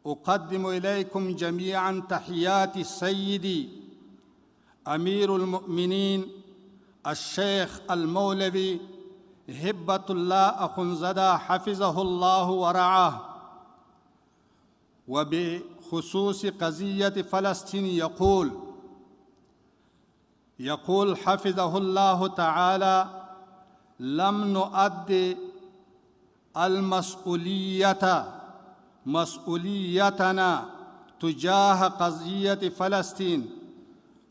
أقدم إليكم جميعاً تحيات سيدي أمير المؤمنين الشيخ المولوي هبة الله أخنزاده حفظه الله ورعاه، وبخصوص قضية فلسطين يقول حفظه الله تعالى: لم نؤدي مسؤوليتنا تجاه قضية فلسطين،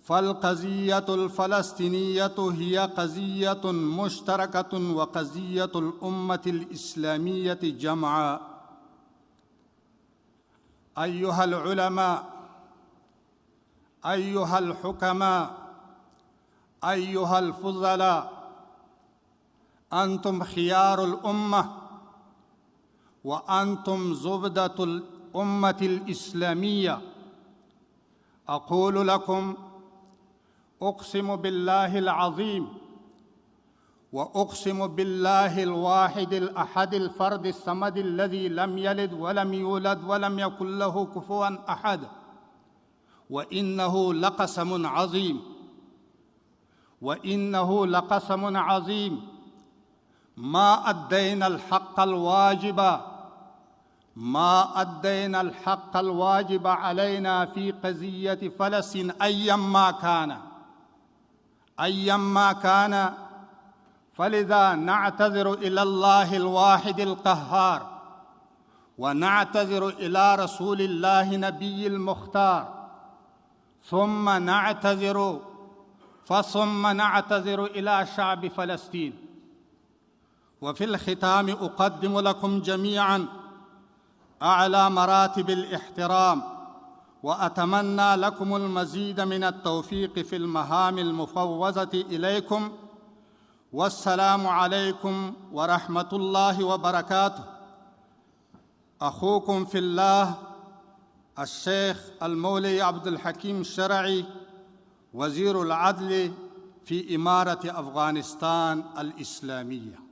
فالقضية الفلسطينية هي قضية مشتركة وقضية الأمة الإسلامية جمعاء. أيها العلماء، أيها الحكماء، أيها الفضلاء، أنتم خيار الأمة، وأنتم زبدة الأمة الإسلامية. أقول لكم: أقسم بالله العظيم، وأقسم بالله الواحد الأحد الفرد الصمد الذي لم يلد ولم يولد ولم يكن له كفوا أحد، وإنه لقسم عظيم، وإنه لقسم عظيم ما أدينا الحق الواجب علينا في قضية فلسطين أيما كان. فلذا نعتذر إلى الله الواحد القهار، ونعتذر إلى رسول الله نبي المختار، ثم نعتذر إلى شعب فلسطين. وفي الختام أقدم لكم جميعاً أعلى مراتب الاحترام، وأتمنى لكم المزيد من التوفيق في المهام المفوضة إليكم. والسلام عليكم ورحمة الله وبركاته. أخوكم في الله الشيخ المولوي عبد الحكيم الشرعي، وزير العدل في إمارة أفغانستان الإسلامية.